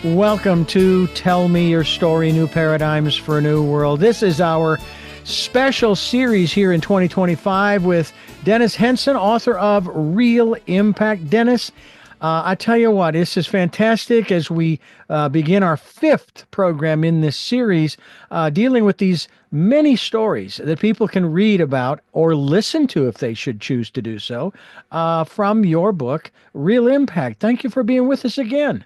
Welcome to Tell Me Your Story, New Paradigms for a New World. This is our special series here in 2025 with Dennis Henson, author of Real Impact. Dennis, I tell you what, this is fantastic as we begin our fifth program in this series, dealing with these many stories that people can read about or listen to if they should choose to do so from your book, Real Impact. Thank you for being with us again.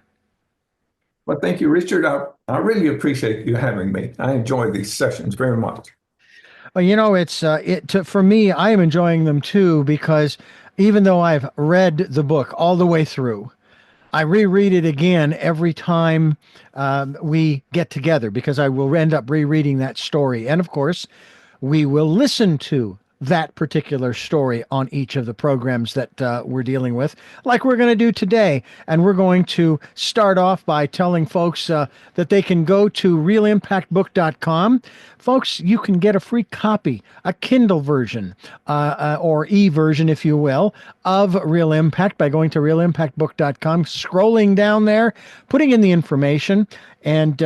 Well, thank you, Richard. I really appreciate you having me. I enjoy these sessions very much. Well, you know, for me, I am enjoying them too because even though I've read the book all the way through, I reread it again every time we get together because I will end up rereading that story. And of course, we will listen to that particular story on each of the programs that we're dealing with, like we're going to do today. And we're going to start off by telling folks that they can go to realimpactbook.com. Folks, you can get a free copy, a Kindle version or e-version, if you will, of Real Impact by going to realimpactbook.com, scrolling down there, putting in the information, and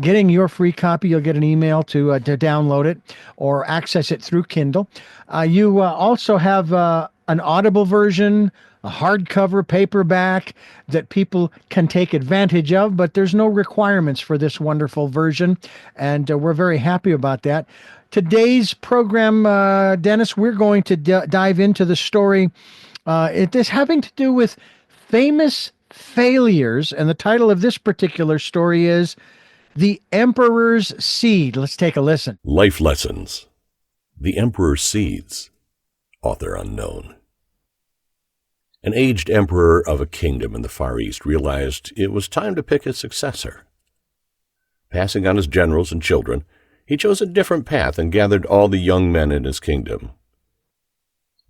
getting your free copy. You'll get an email to download it or access it through Kindle. You also have an Audible version, a hardcover paperback that people can take advantage of, but there's no requirements for this wonderful version, and we're very happy about that. Today's program, Dennis, we're going to dive into the story. It is having to do with famous failures, and the title of this particular story is The Emperor's Seed. Let's take a listen. Life Lessons. The Emperor's Seeds. Author unknown. An aged emperor of a kingdom in the Far East realized it was time to pick his successor. Passing on his generals and children, he chose a different path and gathered all the young men in his kingdom.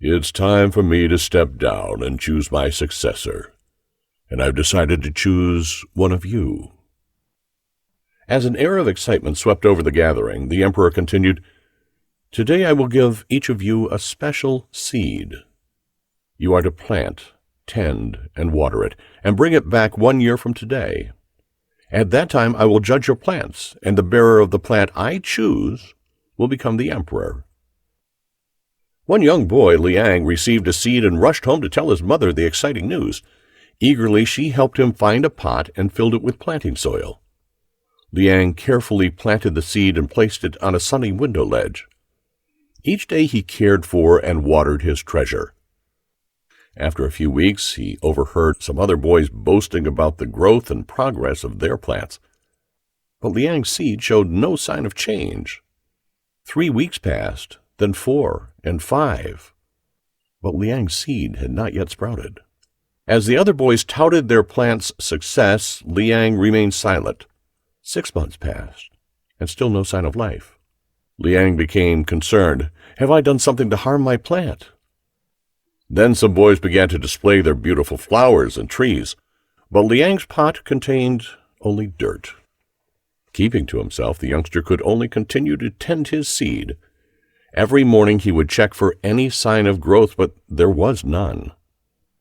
"It's time for me to step down and choose my successor, and I've decided to choose one of you." As an air of excitement swept over the gathering, the emperor continued, "Today I will give each of you a special seed. You are to plant, tend, and water it, and bring it back 1 year from today. At that time I will judge your plants, and the bearer of the plant I choose will become the emperor." One young boy, Liang, received a seed and rushed home to tell his mother the exciting news. Eagerly, she helped him find a pot and filled it with planting soil. Liang carefully planted the seed and placed it on a sunny window ledge. Each day he cared for and watered his treasure. After a few weeks, he overheard some other boys boasting about the growth and progress of their plants. But Liang's seed showed no sign of change. 3 weeks passed, then 4 and 5. But Liang's seed had not yet sprouted. As the other boys touted their plant's success, Liang remained silent. 6 months passed, and still no sign of life. Liang became concerned. "Have I done something to harm my plant?" Then some boys began to display their beautiful flowers and trees, but Liang's pot contained only dirt. Keeping to himself, the youngster could only continue to tend his seed. Every morning he would check for any sign of growth, but there was none.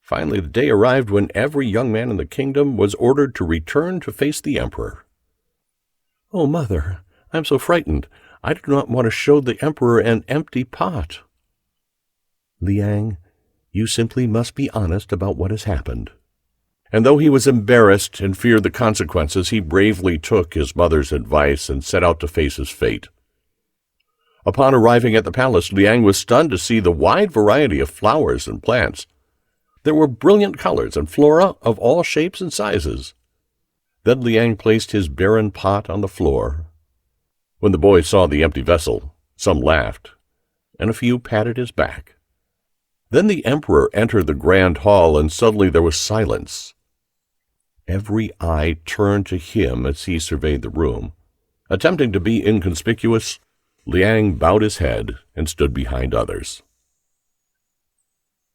Finally, the day arrived when every young man in the kingdom was ordered to return to face the emperor. "Oh, mother, I'm so frightened. I do not want to show the emperor an empty pot." "Liang, you simply must be honest about what has happened." And though he was embarrassed and feared the consequences, he bravely took his mother's advice and set out to face his fate. Upon arriving at the palace, Liang was stunned to see the wide variety of flowers and plants. There were brilliant colors and flora of all shapes and sizes. Then Liang placed his barren pot on the floor. When the boys saw the empty vessel, some laughed, and a few patted his back. Then the emperor entered the grand hall, and suddenly there was silence. Every eye turned to him as he surveyed the room. Attempting to be inconspicuous, Liang bowed his head and stood behind others.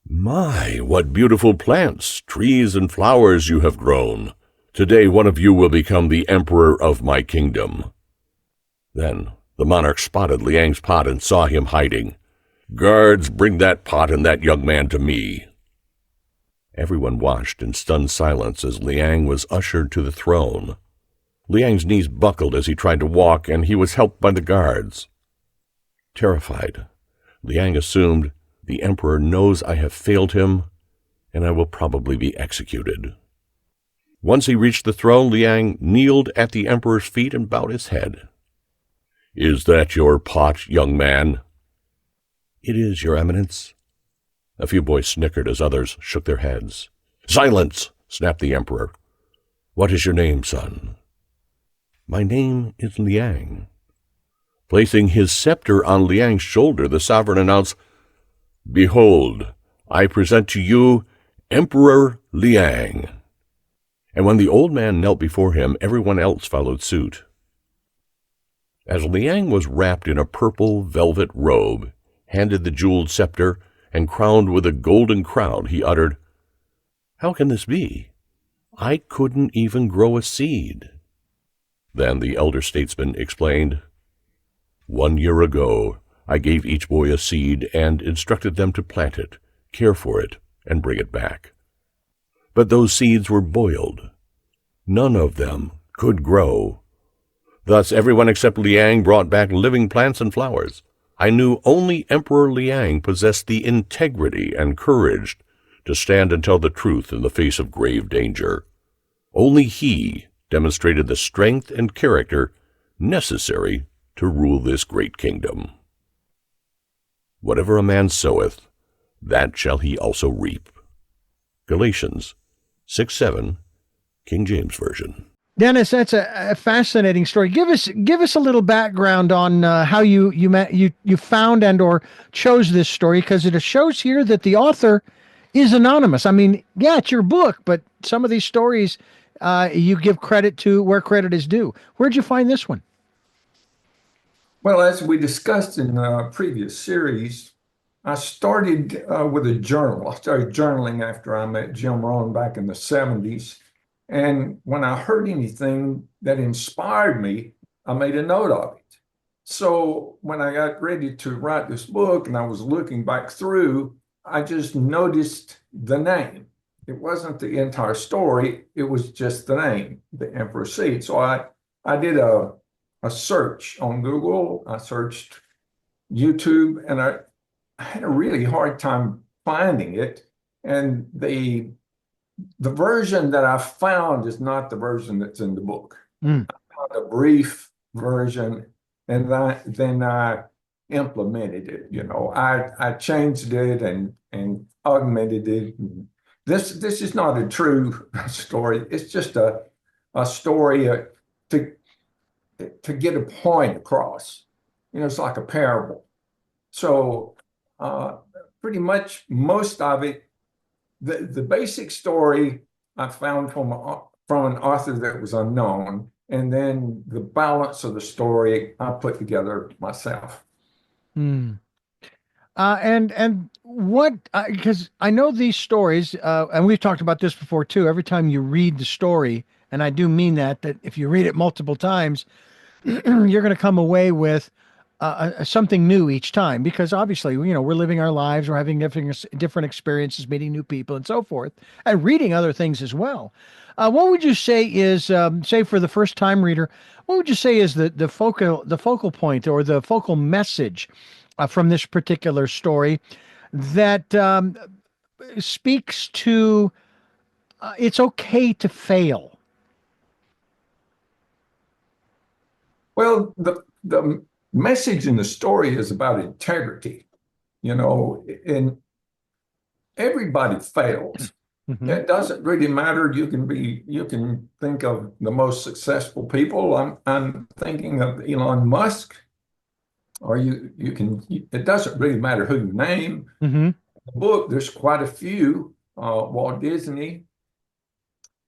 "My, what beautiful plants, trees, and flowers you have grown! Today one of you will become the emperor of my kingdom." Then the monarch spotted Liang's pot and saw him hiding. "Guards, bring that pot and that young man to me." Everyone watched in stunned silence as Liang was ushered to the throne. Liang's knees buckled as he tried to walk, and he was helped by the guards. Terrified, Liang assumed, "The emperor knows I have failed him, and I will probably be executed." Once he reached the throne, Liang kneeled at the emperor's feet and bowed his head. "Is that your pot, young man?" "It is, Your Eminence." A few boys snickered as others shook their heads. "Silence!" snapped the emperor. "What is your name, son?" "My name is Liang." Placing his scepter on Liang's shoulder, the sovereign announced, "Behold, I present to you Emperor Liang." And when the old man knelt before him, everyone else followed suit. As Liang was wrapped in a purple velvet robe, handed the jeweled scepter, and crowned with a golden crown, he uttered, "How can this be? I couldn't even grow a seed." Then the elder statesman explained, "1 year ago, I gave each boy a seed and instructed them to plant it, care for it, and bring it back. But those seeds were boiled. None of them could grow. Thus everyone except Liang brought back living plants and flowers. I knew only Emperor Liang possessed the integrity and courage to stand and tell the truth in the face of grave danger. Only he demonstrated the strength and character necessary to rule this great kingdom. Whatever a man soweth, that shall he also reap." Galatians 6:7, King James Version. Dennis, that's a fascinating story. Give us a little background on how you found and or chose this story, because it shows here that the author is anonymous. I mean, yeah, it's your book, but some of these stories you give credit to where credit is due. Where'd you find this one? Well, as we discussed in the previous series, I started with a journal. I started journaling after I met Jim Rohn back in the 70s. And when I heard anything that inspired me, I made a note of it. So when I got ready to write this book and I was looking back through, I just noticed the name. It wasn't the entire story. It was just the name, The Emperor's Seed. So I did a search on Google. I searched YouTube, and I had a really hard time finding it. And the version that I found is not the version that's in the book. I found a brief version, and then I implemented it. I changed it and augmented it. This is not a true story. It's just a story to get a point across. It's like a parable. So pretty much most of it, the basic story I found from an author that was unknown, and then the balance of the story I put together myself. And what, because I know these stories, and we've talked about this before too. Every time you read the story, and I do mean that if you read it multiple times, you're going to come away with something new each time, because obviously, we're living our lives, we're having different experiences, meeting new people and so forth, and reading other things as well. What would you say is, say for the first time reader, what would you say is the focal point or the focal message from this particular story that speaks to it's okay to fail? Well, the message in the story is about integrity, and everybody fails. Mm-hmm. It doesn't really matter. You can think of the most successful people. I'm thinking of Elon Musk, or it doesn't really matter who you name. Mm-hmm. In the book, there's quite a few, Walt Disney,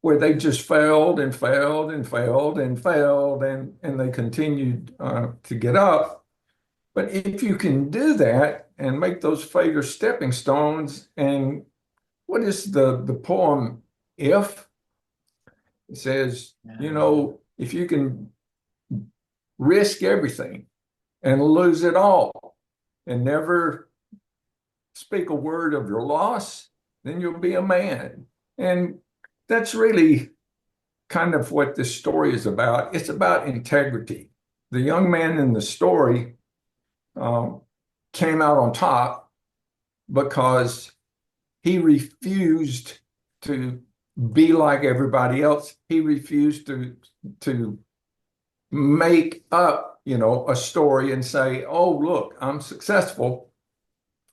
where they just failed and failed and failed and failed, and they continued to get up. But if you can do that and make those failures stepping stones, and what is the poem, If? It says, if you can risk everything and lose it all and never speak a word of your loss, then you'll be a man. And that's really kind of what this story is about. It's about integrity. The young man in the story came out on top because he refused to be like everybody else. He refused to make up, a story and say, "Oh, look, I'm successful."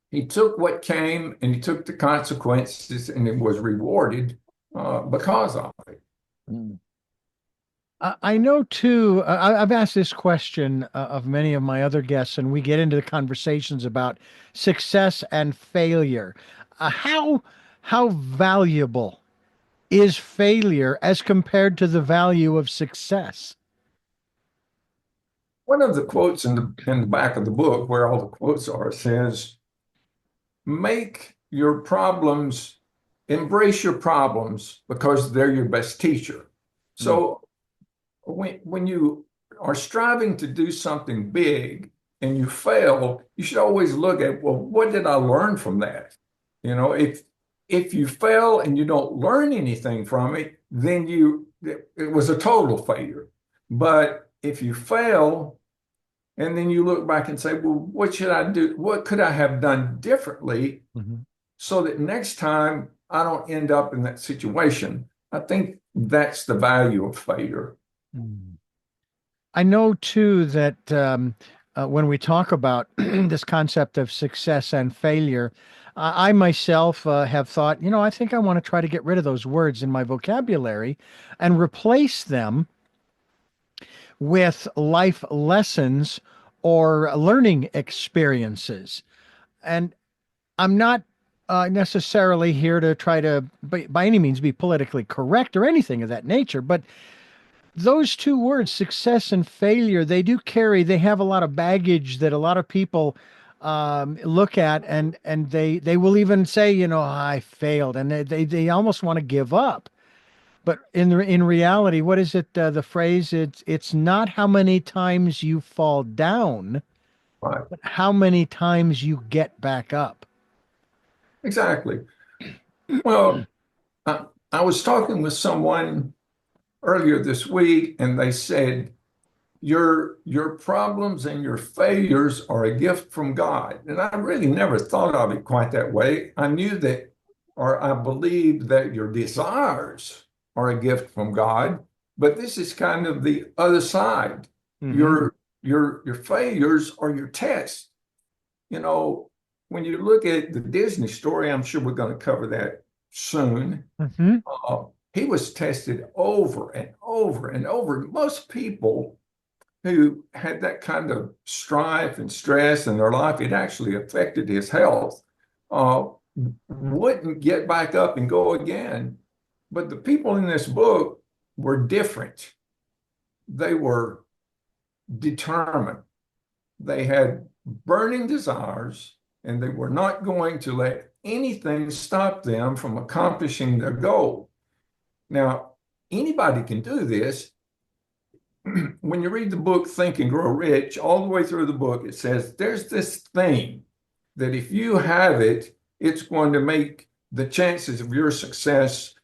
He took what came and he took the consequences, and it was rewarded because of it. Mm. I know too, I've asked this question of many of my other guests, and we get into the conversations about success and failure. How valuable is failure as compared to the value of success? One of the quotes in the back of the book, where all the quotes are, says, "Make your problems, embrace your problems because they're your best teacher." So when you are striving to do something big and you fail, you should always look at, well, what did I learn from that? If you fail and you don't learn anything from it, then it was a total failure. But if you fail and then you look back and say, well, what should I do? What could I have done differently Mhm. so that next time I don't end up in that situation? I think that's the value of failure. Mm. I know too that when we talk about this concept of success and failure, I myself have thought, I think I want to try to get rid of those words in my vocabulary and replace them with life lessons or learning experiences. And I'm not necessarily here to try to, by any means, be politically correct or anything of that nature, but those two words, success and failure, they have a lot of baggage that a lot of people look at, and they will even say, I failed, and they almost want to give up. But in reality, what is it? The phrase, it's not how many times you fall down, Right. but how many times you get back up. Exactly. Well, I was talking with someone earlier this week, and they said, your problems and your failures are a gift from God. And I really never thought of it quite that way. I knew that, or I believed that your desires are a gift from God, but this is kind of the other side. Mm-hmm. Your failures are your tests. You know, when you look at the Disney story, I'm sure we're going to cover that soon. Mm-hmm. He was tested over and over and over. Most people who had that kind of strife and stress in their life, it actually affected his health, uh, wouldn't get back up and go again. But the people in this book were different. They were determined. They had burning desires, and they were not going to let anything stop them from accomplishing their goal. Now, anybody can do this. When you read the book Think and Grow Rich, all the way through the book, it says there's this thing that if you have it, it's going to make the chances of your success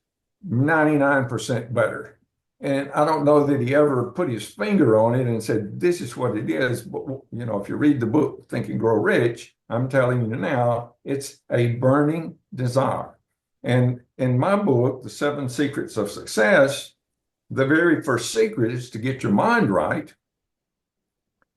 99% better. And I don't know that he ever put his finger on it and said, this is what it is. But, if you read the book Think and Grow Rich, I'm telling you now, it's a burning desire. And in my book, The 7 Secrets of Success, the very first secret is to get your mind right.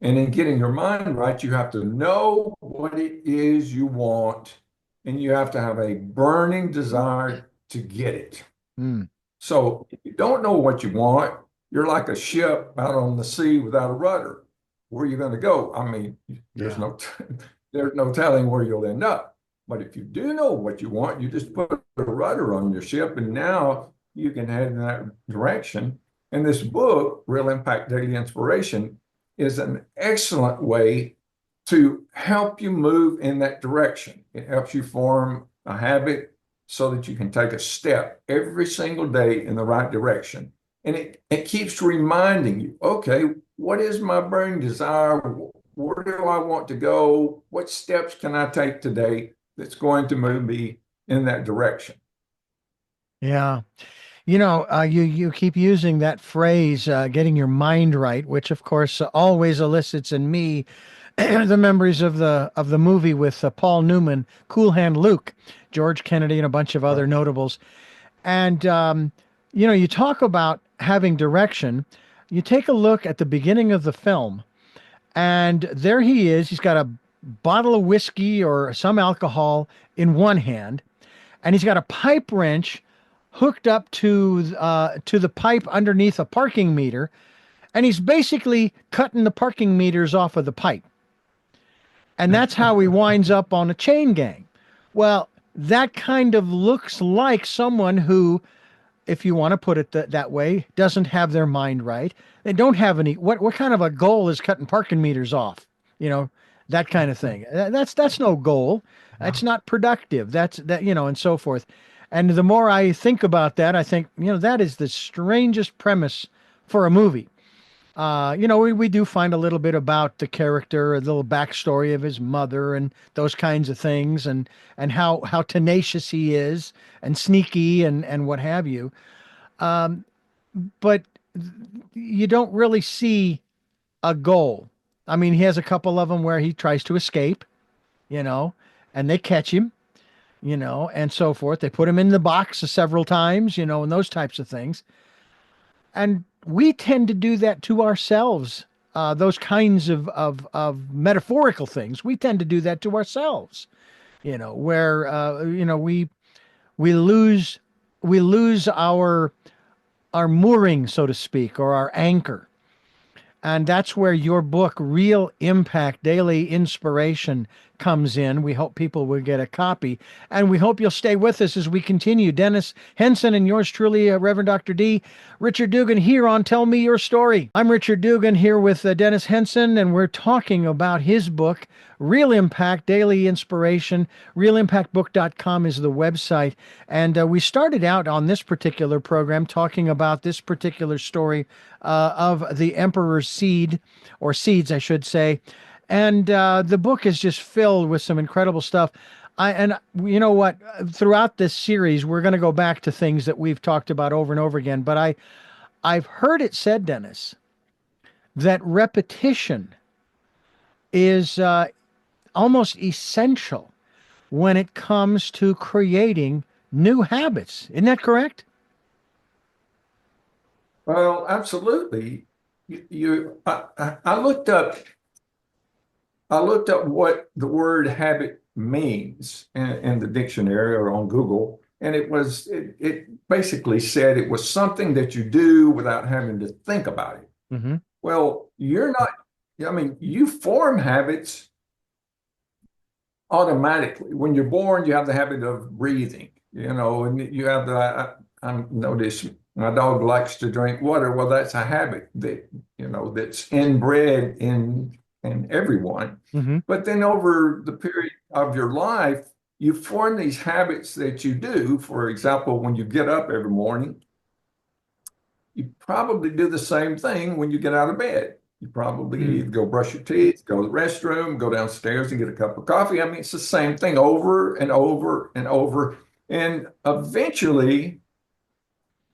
And in getting your mind right, you have to know what it is you want, and you have to have a burning desire to get it. Mm. So if you don't know what you want, you're like a ship out on the sea without a rudder. Where are you going to go? I mean, there's no telling where you'll end up. But if you do know what you want, you just put a rudder on your ship, and now you can head in that direction. And this book, Real Impact Daily Inspiration, is an excellent way to help you move in that direction. It helps you form a habit so that you can take a step every single day in the right direction. And it keeps reminding you, okay, what is my burning desire? Where do I want to go? What steps can I take today that's going to move me in that direction. Yeah. You keep using that phrase, getting your mind right, which of course always elicits in me the memories of the movie with Paul Newman, Cool Hand Luke, George Kennedy, and a bunch of Right. other notables. And you talk about having direction. You take a look at the beginning of the film, and there he is. He's got a bottle of whiskey or some alcohol in one hand, and he's got a pipe wrench hooked up to the pipe underneath a parking meter, and he's basically cutting the parking meters off of the pipe. And that's how he winds up on a chain gang. Well, that kind of looks like someone who, if you want to put it that way, doesn't have their mind right. They don't have any. What kind of a goal is cutting parking meters off? You know, that kind of thing. That's no goal. That's not productive. And so forth. And the more I think about that, I think, that is the strangest premise for a movie. We do find a little bit about the character, a little backstory of his mother and those kinds of things, and how tenacious he is and sneaky and what have you. But you don't really see a goal. I mean, he has a couple of them where he tries to escape, and they catch him, and so forth. They put him in the box several times, and those types of things. And we tend to do that to ourselves. Those kinds of metaphorical things, we tend to do that to ourselves, where, we lose our mooring, so to speak, or our anchor. And that's where your book, Real Impact Daily Inspiration, comes in. We hope people will get a copy. And we hope you'll stay with us as we continue. Dennis Henson and yours truly, Reverend Dr. D. Richard Dugan here on Tell Me Your Story. I'm Richard Dugan here with Dennis Henson, and we're talking about his book, Real Impact Daily Inspiration. RealImpactBook.com is the website. And we started out on this particular program talking about this particular story of the Emperor's Seed, or seeds, I should say. And the book is just filled with some incredible stuff. And you know what? Throughout this series, we're going to go back to things that we've talked about over and over again. But I've heard it said, Dennis, that repetition is almost essential when it comes to creating new habits. Isn't that correct? Well, absolutely. I looked up what the word habit means in the dictionary or on Google, and it basically said it was something that you do without having to think about it. Mm-hmm. Well, you form habits automatically. When you're born, you have the habit of breathing, and you have I notice my dog likes to drink water. Well, that's a habit that's inbred in everyone. Mm-hmm. But then over the period of your life, you form these habits that you do. For example, when you get up every morning, you probably do the same thing when you get out of bed. You probably either go brush your teeth, go to the restroom, go downstairs and get a cup of coffee. I mean, it's the same thing over and over and over. And eventually,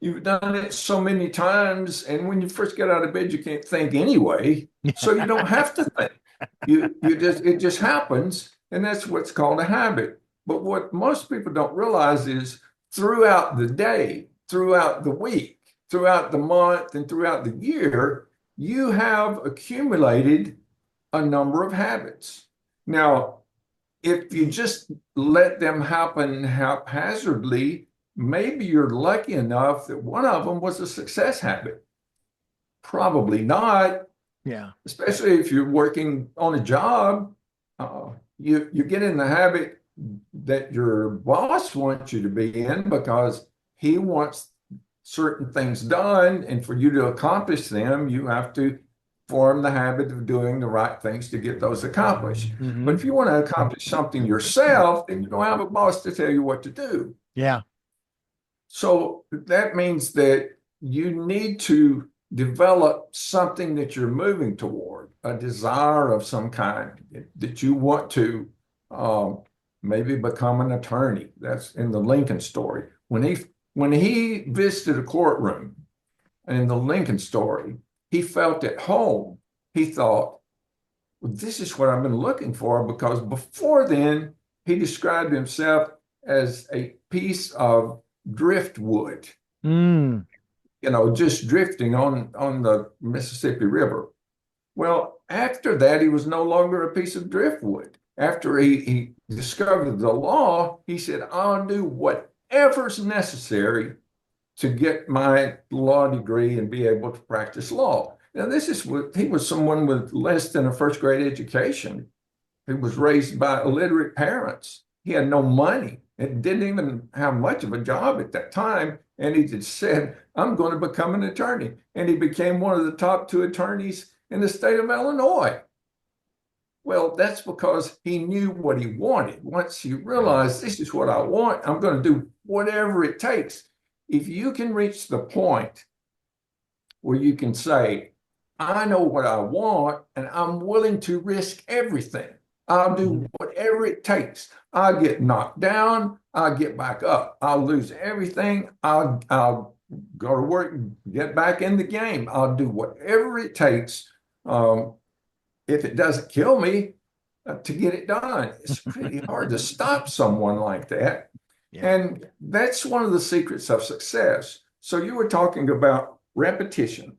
you've done it so many times, and when you first get out of bed, you can't think anyway, so you don't have to think. It just happens, and that's what's called a habit. But what most people don't realize is throughout the day, throughout the week, throughout the month, and throughout the year, you have accumulated a number of habits. Now, if you just let them happen haphazardly, maybe you're lucky enough that one of them was a success habit. Probably not. Yeah. Especially if you're working on a job, you get in the habit that your boss wants you to be in because he wants certain things done, and for you to accomplish them, you have to form the habit of doing the right things to get those accomplished. Mm-hmm. But if you want to accomplish something yourself, then you don't have a boss to tell you what to do. Yeah. So that means that you need to develop something that you're moving toward, a desire of some kind that you want to maybe become an attorney. That's in the Lincoln story. When he visited a courtroom in the Lincoln story, he felt at home. He thought, well, this is what I've been looking for, because before then, he described himself as a piece of driftwood, Mm. just drifting on the Mississippi River. Well, after that, he was no longer a piece of driftwood. After he discovered the law, he said, I'll do whatever's necessary to get my law degree and be able to practice law. Now, he was someone with less than a first grade education. He was raised by illiterate parents. He had no money and didn't even have much of a job at that time. And he just said, I'm going to become an attorney. And he became one of the top 2 attorneys in the state of Illinois. Well, that's because he knew what he wanted. Once he realized, this is what I want, I'm going to do whatever it takes. If you can reach the point where you can say, I know what I want and I'm willing to risk everything. I'll do whatever it takes. I'll get knocked down. I'll get back up. I'll lose everything. I'll go to work, get back in the game. I'll do whatever it takes. If it doesn't kill me, to get it done. It's pretty hard to stop someone like that. Yeah. And that's one of the secrets of success. So you were talking about repetition.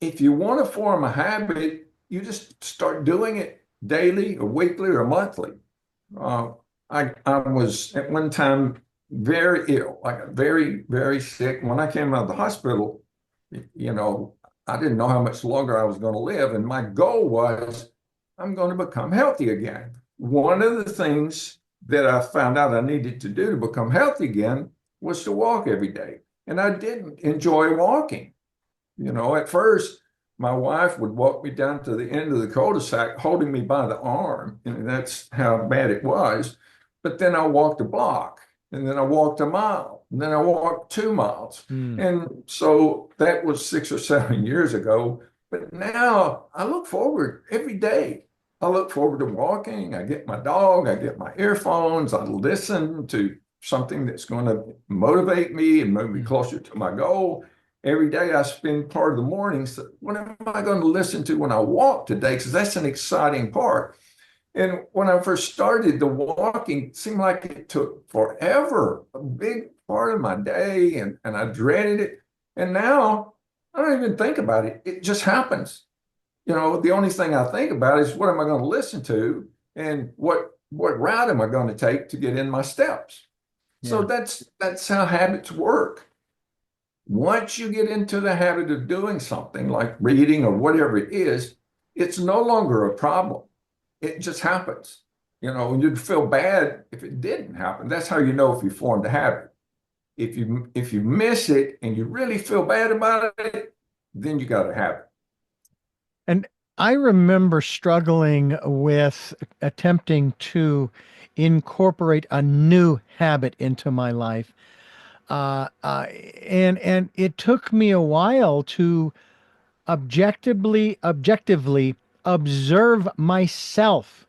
If you want to form a habit, you just start doing it daily or weekly or monthly. I was at one time very ill, like very, very sick. When I came out of the hospital, I didn't know how much longer I was going to live. And my goal was, I'm going to become healthy again. One of the things that I found out I needed to do to become healthy again was to walk every day. And I didn't enjoy walking. At first, my wife would walk me down to the end of the cul-de-sac, holding me by the arm. And that's how bad it was. But then I walked a block, and then I walked a mile, and then I walked 2 miles. And so that was 6 or 7 years ago. But now I look forward every day. I look forward to walking. I get my dog, I get my earphones, I listen to something that's going to motivate me and move me closer to my goal. Every day I spend part of the morning, so what am I going to listen to when I walk today? Because that's an exciting part. And when I first started, the walking seemed like it took forever, a big part of my day, and I dreaded it. And now I don't even think about it. It just happens. The only thing I think about is, what am I going to listen to, and what route am I going to take to get in my steps? Yeah. So that's how habits work. Once you get into the habit of doing something like reading or whatever it is, it's no longer a problem. It just happens. You'd feel bad if it didn't happen. That's how you know if you formed a habit. If you miss it and you really feel bad about it, then you got a habit. And I remember struggling with attempting to incorporate a new habit into my life. And it took me a while to objectively observe myself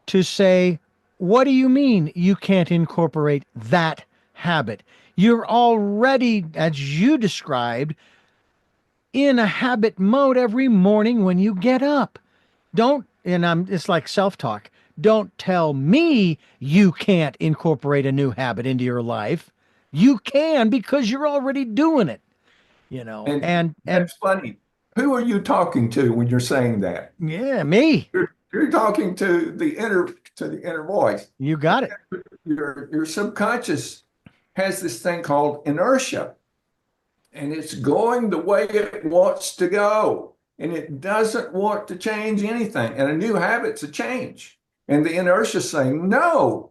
to say, what do you mean you can't incorporate that habit? You're already, as you described, in a habit mode every morning when you get up. It's like self-talk. Don't tell me you can't incorporate a new habit into your life. You can, because you're already doing it, and that's funny. Who are you talking to when you're saying that? Yeah, me. You're talking to the inner voice. You got it. Your subconscious has this thing called inertia, and it's going the way it wants to go, and it doesn't want to change anything. And a new habit's a change, and the inertia is saying, no,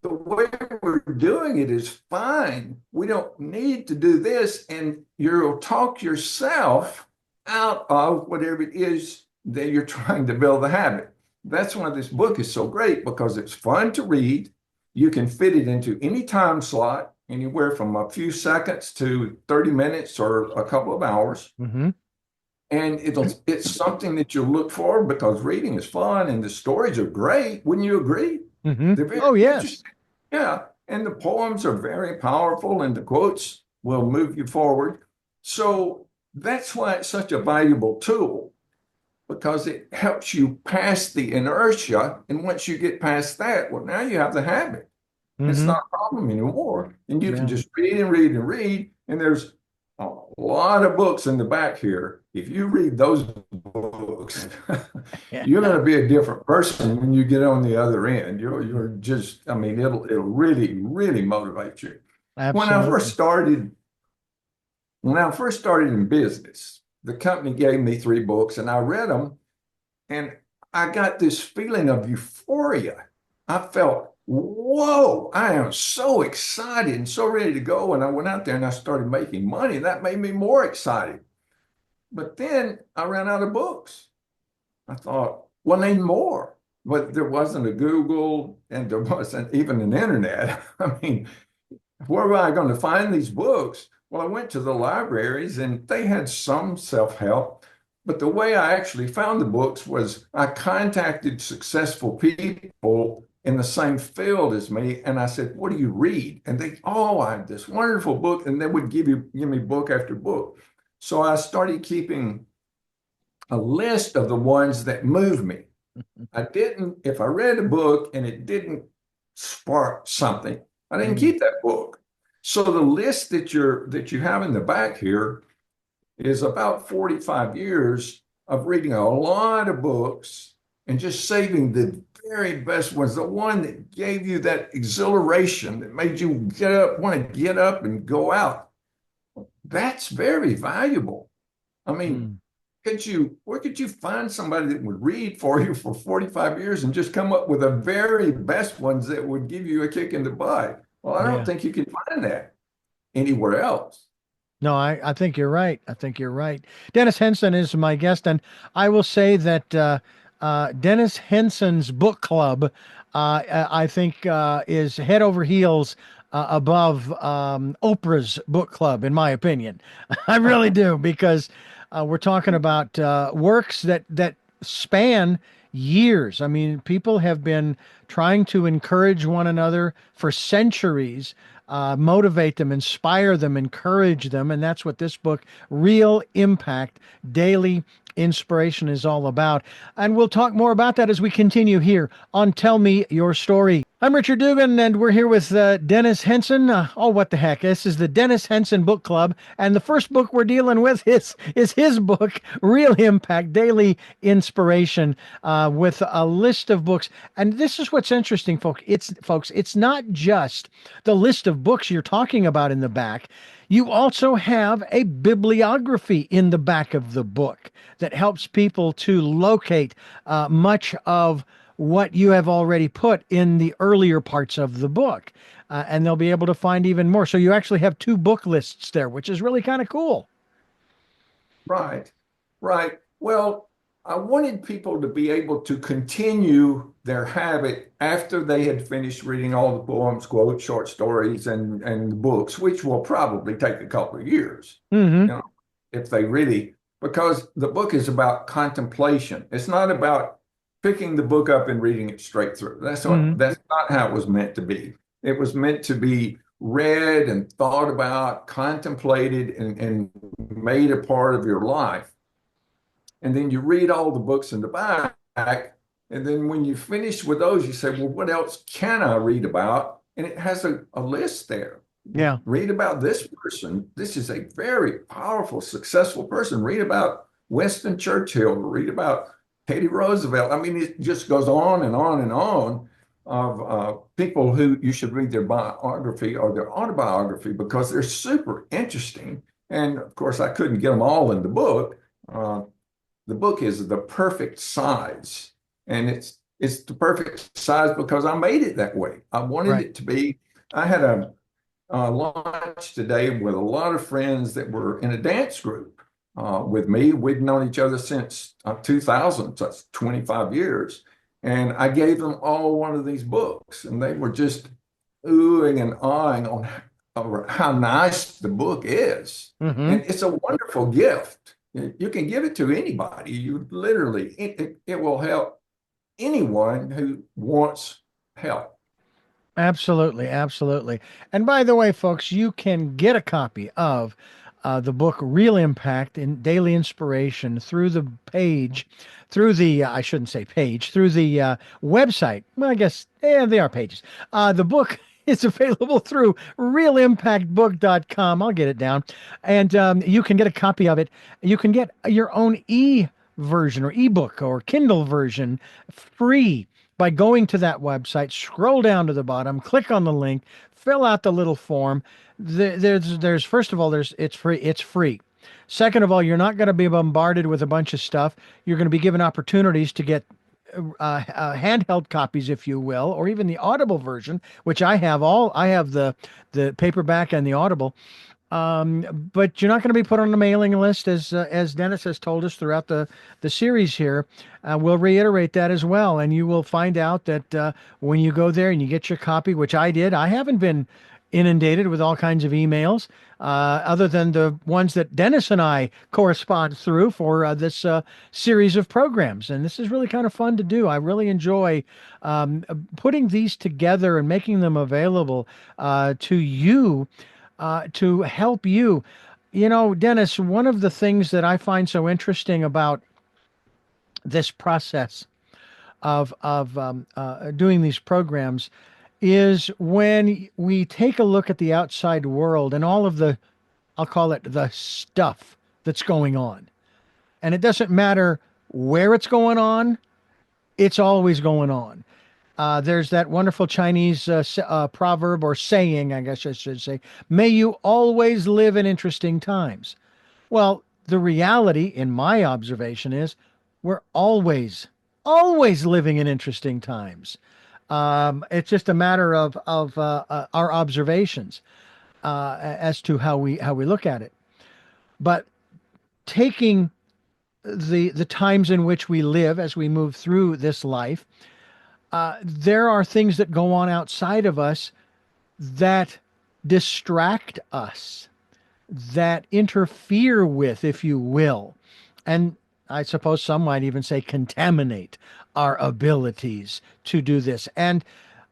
the way we're doing it is fine. We don't need to do this. And you'll talk yourself out of whatever it is that you're trying to build the habit. That's why this book is so great, because it's fun to read. You can fit it into any time slot, anywhere from a few seconds to 30 minutes or a couple of hours. Mm-hmm. And it's something that you'll look for, because reading is fun and the stories are great. Wouldn't you agree? Hmm. They're very Oh, yes. interesting. Yeah. And the poems are very powerful and the quotes will move you forward. So that's why it's such a valuable tool because it helps you pass the inertia. And once you get past that, well, now you have the habit. It's Hmm. not a problem anymore. And you can Yeah. just read and read and read. And there's a lot of books in the back here. If you read those books, you're going to be a different person when you get on the other end. You're just, I mean, it'll really, really motivate you. When I first Absolutely. started, when I first started in business, the company gave me 3 books and I read them and I got this feeling of euphoria. I felt, whoa, I am so excited and so ready to go. And I went out there and I started making money. That made me more excited. But then I ran out of books. I thought, well, need more. But there wasn't a Google and there wasn't even an internet. I mean, where am I going to find these books? Well, I went to the libraries and they had some self-help, but the way I actually found the books was I contacted successful people in the same field as me, and I said, "What do you read?" And they, "Oh, I have this wonderful book," and they would give me book after book. So I started keeping a list of the ones that moved me. I didn't, if I read a book and it didn't spark something, I didn't Mm. keep that book. So the list that you have in the back here is about 45 years of reading a lot of books and just saving the very best ones, the one that gave you that exhilaration that made you get up, want to get up and go out. That's very valuable. I mean, Mm. where could you find somebody that would read for you for 45 years and just come up with the very best ones that would give you a kick in the butt? Well, I don't Yeah. think you can find that anywhere else. No, I think you're right. I think you're right. Dennis Henson is my guest, and I will say that Dennis Henson's book club, I think, is head over heels above Oprah's book club, in my opinion. I really do, because we're talking about works that span years. I mean, people have been trying to encourage one another for centuries, motivate them, inspire them, encourage them. And that's what this book, Real Impact Daily Inspiration, is all about. And we'll talk more about that as we continue here on Tell Me Your Story. I'm Richard Dugan, and we're here with Dennis Henson. Oh, what the heck? This is the Dennis Henson Book Club, and the first book we're dealing with is his book, Real Impact Daily Inspiration, with a list of books. And this is what's interesting, folks. It's not just the list of books you're talking about in the back. You also have a bibliography in the back of the book that helps people to locate much of what you have already put in the earlier parts of the book. And they'll be able to find even more. So you actually have 2 book lists there, which is really kind of cool. Right, right. Well, I wanted people to be able to continue their habit after they had finished reading all the poems, quotes, short stories, and the books, which will probably take a couple of years, Mm-hmm. you know, if they really, because the book is about contemplation. It's not about picking the book up and reading it straight through. Mm-hmm. That's not how it was meant to be. It was meant to be read and thought about, contemplated, and made a part of your life. And then you read all the books in the back. And then when you finish with those, you say, well, what else can I read about? And it has a list there. Yeah. Read about this person. This is a very powerful, successful person. Read about Winston Churchill. Read about Teddy Roosevelt. I mean, it just goes on and on and on of people who you should read their biography or their autobiography because they're super interesting. And of course, I couldn't get them all in the book. The book is the perfect size, and it's the perfect size because I made it that way. I wanted Right. it to be. I had a lunch today with a lot of friends that were in a dance group with me. We'd known each other since 2000, so that's 25 years. And I gave them all one of these books, and they were just oohing and ahhing on how nice the book is. Mm-hmm. And it's a wonderful gift. You can give it to anybody. You literally, it will help anyone who wants help. Absolutely, absolutely. And by the way, folks, you can get a copy of the book Real Impact in Daily Inspiration through the page, through the, I shouldn't say page, through the website. Well, I guess, yeah, they are pages. The book is available through realimpactbook.com. I'll get it down. And you can get a copy of it. You can get your own version or ebook or Kindle version free by going to that website, scroll down to the bottom, click on the link, fill out the little form. There's first of all, it's free. It's free. Second of all, you're not going to be bombarded with a bunch of stuff. You're going to be given opportunities to get handheld copies, if you will, or even the Audible version, which I have all. I have the paperback and the Audible. But you're not going to be put on the mailing list, as Dennis has told us throughout the series here. We'll reiterate that as well, and you will find out that when you go there and you get your copy, which I did, I haven't been inundated with all kinds of emails, other than the ones that Dennis and I correspond through for this series of programs. And this is really kind of fun to do. I really enjoy putting these together and making them available to you to help you. You know, Dennis, one of the things that I find so interesting about this process of doing these programs is when we take a look at the outside world and all of the, I'll call it the stuff that's going on. And it doesn't matter where it's going on, it's always going on. There's that wonderful Chinese proverb or saying, I guess I should say, may you always live in interesting times. Well, the reality, in my observation, is we're always living in interesting times. It's just a matter of our observations as to how we look at it. But taking the times in which we live as we move through this life, there are things that go on outside of us that distract us, that interfere with, if you will, and I suppose some might even say contaminate our abilities to do this. And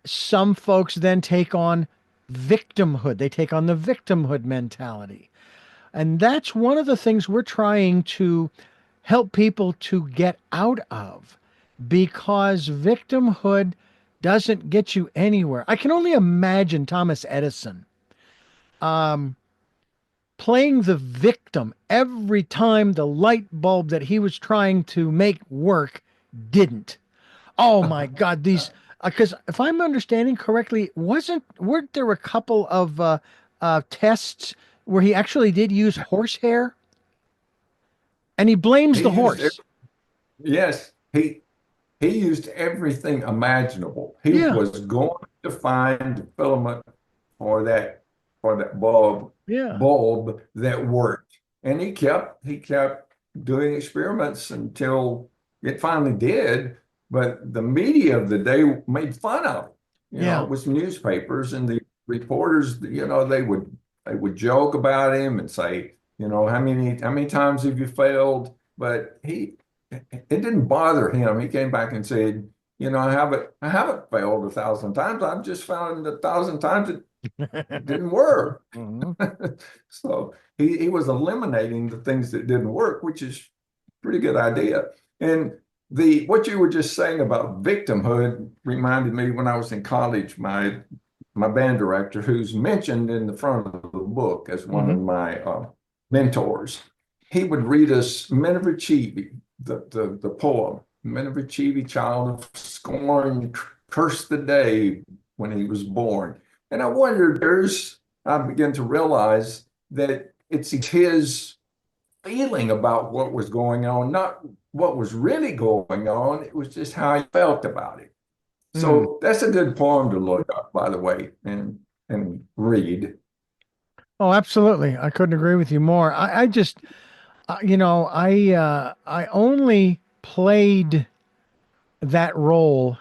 some folks then take on victimhood. They take on the victimhood mentality. And that's one of the things we're trying to help people to get out of, because victimhood doesn't get you anywhere. I can only imagine Thomas Edison playing the victim every time the light bulb that he was trying to make work didn't. Oh my God, these, because if I'm understanding correctly, weren't there a couple of tests where he actually did use horsehair? And he blames He the used horse. Yes, he used everything imaginable. He Yeah, was going to find the filament for that yeah, bulb that worked. And he kept doing experiments until it finally did. But the media of the day made fun of it. yeah. It was newspapers and the reporters, they would joke about him and say, how many times have you failed? But it didn't bother him. He came back and said, I haven't failed 1,000 times. I've just found 1,000 times it didn't work. Mhm. So he was eliminating the things that didn't work, which is a pretty good idea. And what you were just saying about victimhood reminded me when I was in college, my band director, who's mentioned in the front of the book as one of Mhm. my mentors, he would read us Menavicivi, the poem, Menavicivi, child of scorn, cursed the day when he was born. And I began to realize that it's his feeling about what was going on, not what was really going on. It was just how he felt about it. Mm. So that's a good poem to look up, by the way, and read. Oh, absolutely. I couldn't agree with you more. I just, I only played that role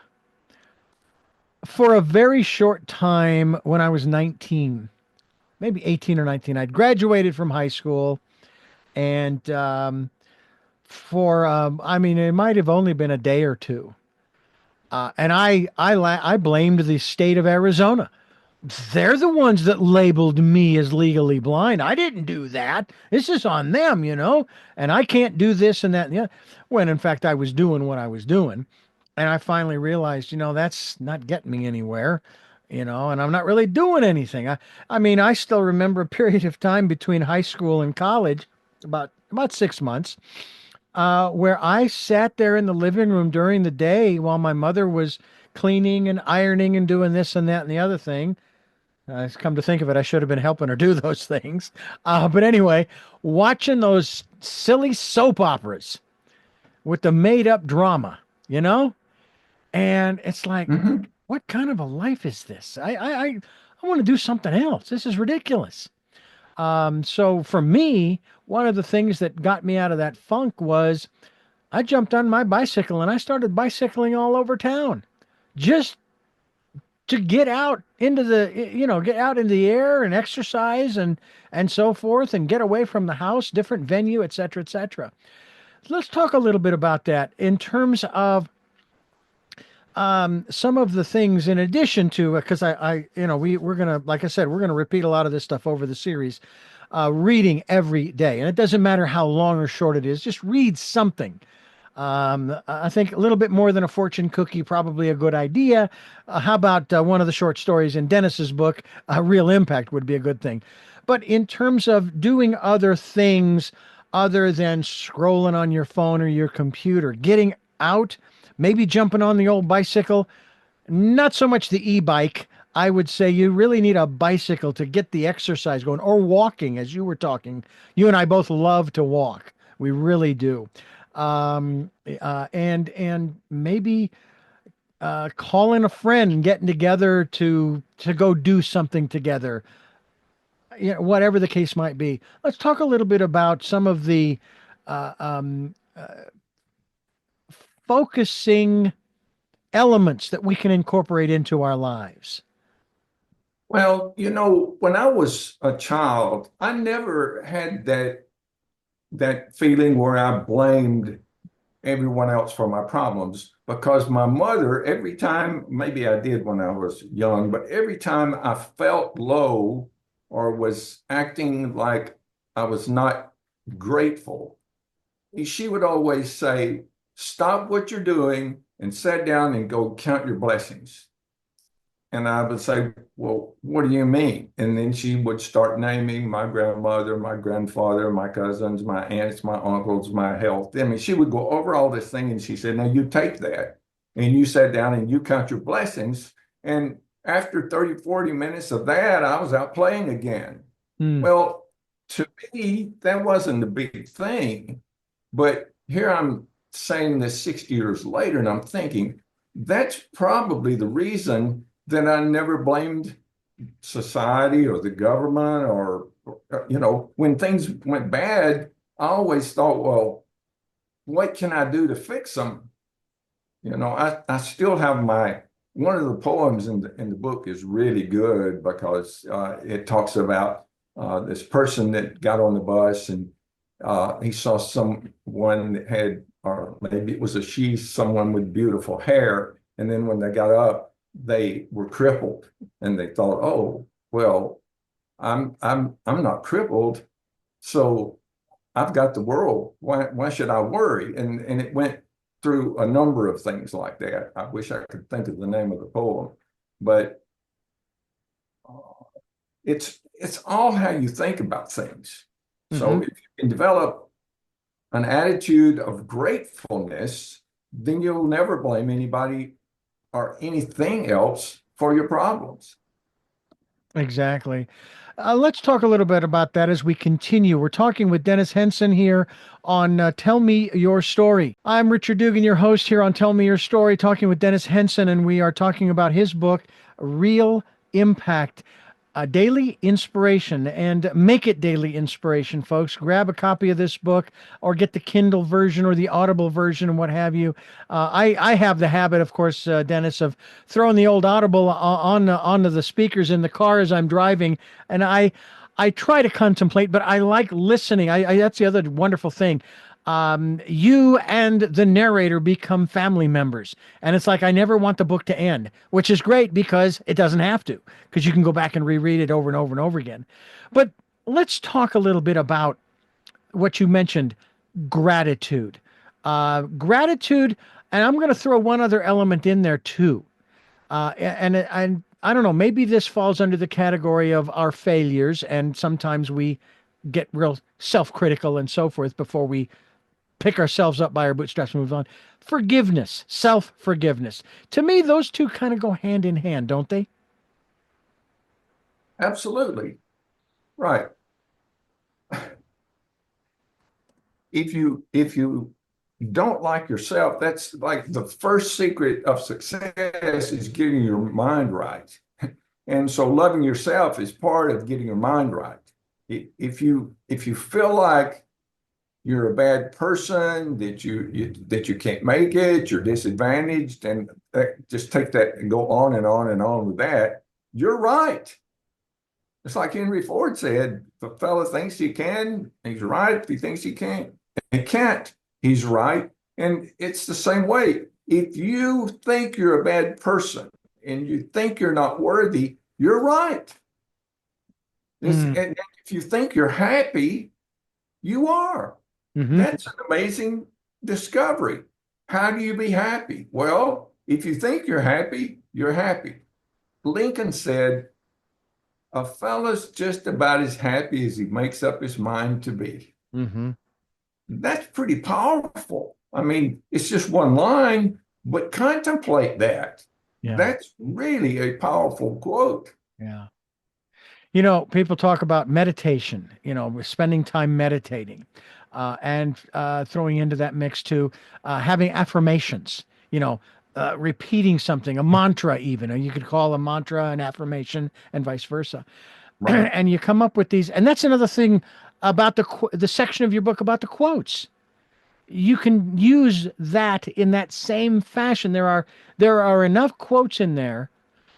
for a very short time when I was 19, maybe 18 or 19. I'd graduated from high school, and I mean, it might have only been a day or two. I blamed the state of Arizona. They're the ones that labeled me as legally blind. I didn't do that. This is on them, and I can't do this and that and the other. When in fact I was doing what I was doing. And I finally realized, that's not getting me anywhere, and I'm not really doing anything. I mean, I still remember a period of time between high school and college, about 6 months, where I sat there in the living room during the day while my mother was cleaning and ironing and doing this and that and the other thing. Come to think of it, I should have been helping her do those things. But anyway, watching those silly soap operas with the made up drama, and it's like, what kind of a life is this? I want to do something else. This is ridiculous. So for me, one of the things that got me out of that funk was I jumped on my bicycle and I started bicycling all over town just to get out into get out into the air and exercise and so forth and get away from the house, different venue, et cetera, et cetera. Let's talk a little bit about that in terms of some of the things in addition to, because we're going to, like I said, we're going to repeat a lot of this stuff over the series, reading every day. And it doesn't matter how long or short it is, just read something. I think a little bit more than a fortune cookie, probably a good idea. How about one of the short stories in Dennis's book, Real Impact would be a good thing. But in terms of doing other things other than scrolling on your phone or your computer, getting out, maybe jumping on the old bicycle, not so much the e-bike. I would say you really need a bicycle to get the exercise going, or walking, as you were talking. You and I both love to walk. We really do. And maybe calling a friend and getting together to go do something together. Whatever the case might be. Let's talk a little bit about some of the focusing elements that we can incorporate into our lives. Well, when I was a child, I never had that feeling where I blamed everyone else for my problems, because my mother, every time, maybe I did when I was young, but every time I felt low or was acting like I was not grateful, she would always say, stop what you're doing and sit down and go count your blessings. And I would say, well, what do you mean? And then she would start naming my grandmother, my grandfather, my cousins, my aunts, my uncles, my health. I mean, she would go over all this thing and she said, now you take that and you sit down and you count your blessings. And after 30, 40 minutes of that, I was out playing again. Well, to me, that wasn't a big thing. But here I'm saying this 60 years later, and I'm thinking, that's probably the reason that I never blamed society or the government or when things went bad, I always thought, well, what can I do to fix them? I still have one of the poems in the book is really good because it talks about this person that got on the bus and he saw someone that had, or maybe it was someone with beautiful hair. And then when they got up, they were crippled and they thought, oh, well, I'm not crippled. So I've got the world. Why should I worry? And it went through a number of things like that. I wish I could think of the name of the poem, but it's all how you think about things. So if you can develop an attitude of gratefulness, then you'll never blame anybody or anything else for your problems. Exactly. Let's talk a little bit about that as we continue. We're talking with Dennis Henson here on Tell Me Your Story. I'm Richard Dugan, your host here on Tell Me Your Story, talking with Dennis Henson, and we are talking about his book, Real Impact. Daily inspiration, and make it daily inspiration, folks. Grab a copy of this book or get the Kindle version or the Audible version and what have you. I have the habit, of course, Dennis, of throwing the old Audible onto the speakers in the car as I'm driving, and I try to contemplate, but I like listening. That's the other wonderful thing. you and the narrator become family members. And it's like, I never want the book to end, which is great because it doesn't have to, because you can go back and reread it over and over and over again. But let's talk a little bit about what you mentioned, gratitude. Gratitude, and I'm going to throw one other element in there too. And I don't know, maybe this falls under the category of our failures, and sometimes we get real self-critical and so forth before we pick ourselves up by our bootstraps and move on. Forgiveness, self-forgiveness. To me, those two kind of go hand in hand, don't they? Absolutely. Right. If you don't like yourself, that's like the first secret of success is getting your mind right. And so loving yourself is part of getting your mind right. If you feel like you're a bad person, that you can't make it, you're disadvantaged, and just take that and go on and on and on with that, you're right. It's like Henry Ford said, if a fellow thinks he can, he's right. If he thinks he can't, he's right. And it's the same way. If you think you're a bad person and you think you're not worthy, you're right. And if you think you're happy, you are. That's an amazing discovery. How do you be happy? Well, if you think you're happy, you're happy. Lincoln said, a fellow's just about as happy as he makes up his mind to be. That's pretty powerful. I mean, it's just one line, but contemplate that. Yeah. That's really a powerful quote. Yeah. You know, people talk about meditation, you know, we're spending time meditating, and throwing into that mix too, having affirmations, you know, repeating something, a mantra even, or you could call a mantra an affirmation and vice versa. Right. And you come up with these, and that's another thing about the section of your book about the quotes. You can use that in that same fashion. There are enough quotes in there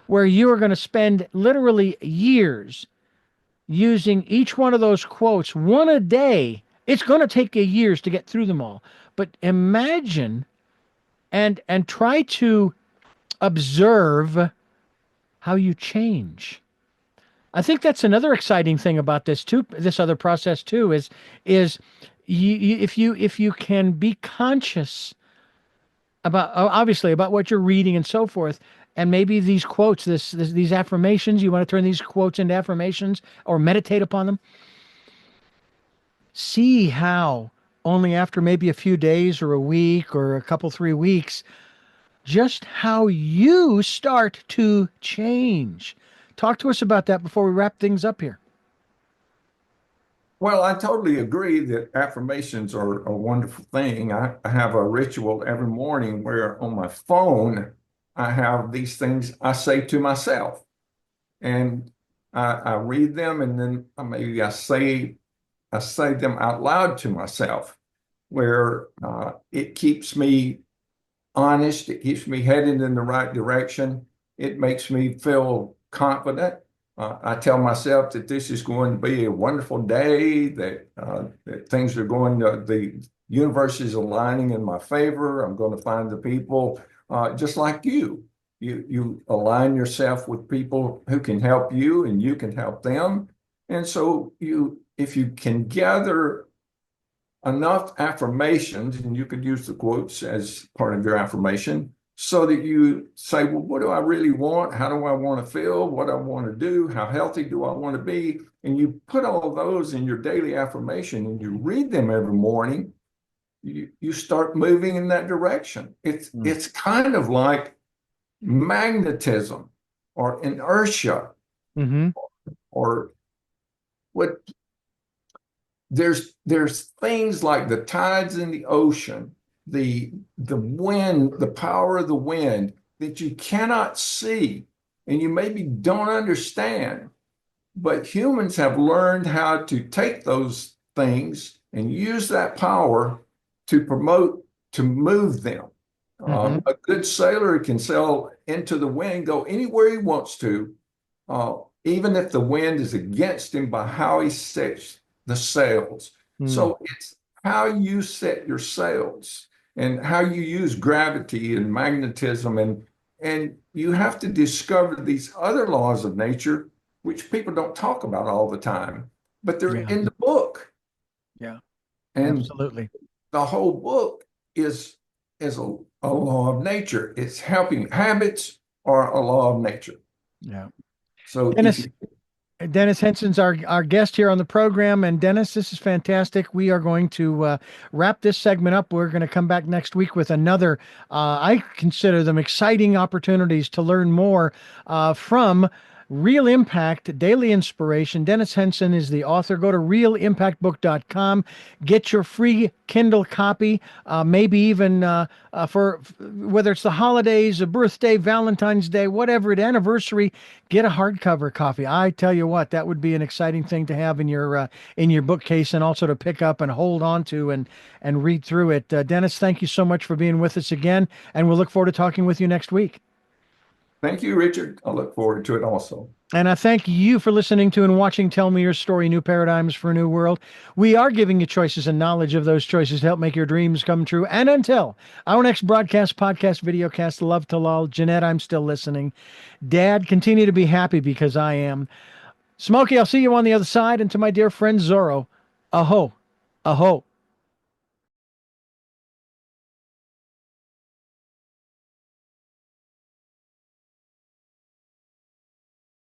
where you are going to spend literally years using each one of those quotes, one a day. It's going to take you years to get through them all. But imagine and try to observe how you change. I think that's another exciting thing about this too. This other process too is if you can be conscious about, obviously, about what you're reading and so forth, and maybe these quotes, these affirmations, you want to turn these quotes into affirmations or meditate upon them. See how only after maybe a few days or a week or a couple, 3 weeks, just how you start to change. Talk to us about that before we wrap things up here. Well, I totally agree that affirmations are a wonderful thing. I have a ritual every morning where on my phone, I have these things I say to myself. And I read them, and then maybe I say them out loud to myself, where it keeps me honest. It keeps me headed in the right direction. It makes me feel confident. I tell myself that this is going to be a wonderful day, that things are the universe is aligning in my favor. I'm going to find the people just like you. You align yourself with people who can help you and you can help them. And so if you can gather enough affirmations, and you could use the quotes as part of your affirmation, so that you say, well, what do I really want? How do I want to feel? What do I want to do? How healthy do I want to be? And you put all of those in your daily affirmation and you read them every morning, you start moving in that direction. It's kind of like magnetism or inertia, or what there's things like the tides in the ocean, the wind, the power of the wind that you cannot see and you maybe don't understand. But humans have learned how to take those things and use that power to move them. A good sailor can sail into the wind, go anywhere he wants to, even if the wind is against him by how he sets the sails. So it's how you set your sails and how you use gravity and magnetism, and you have to discover these other laws of nature which people don't talk about all the time, but they're Yeah. in the book. Yeah. And Absolutely. the whole book is a law of nature. It's helping. Habits are a law of nature. Yeah. So Dennis, Dennis Henson's our guest here on the program. And Dennis, this is fantastic. We are going to wrap this segment up. We're going to come back next week with another, I consider them exciting opportunities to learn more from Real Impact Daily Inspiration. Dennis Henson is the author. Go to realimpactbook.com. Get your free Kindle copy, maybe even for whether it's the holidays, a birthday, Valentine's Day, whatever it, anniversary, get a hardcover copy. I tell you what, that would be an exciting thing to have in your bookcase, and also to pick up and hold on to and read through it. Dennis, thank you so much for being with us again, and we'll look forward to talking with you next week. thank you, Richard. I look forward to it also. And I thank you for listening to and watching Tell Me Your Story, New Paradigms for a New World. We are giving you choices and knowledge of those choices to help make your dreams come true. And until our next broadcast, podcast, videocast, love to lol. Jeanette, I'm still listening. Dad, continue to be happy because I am. Smokey, I'll see you on the other side. And to my dear friend Zorro, aho, aho.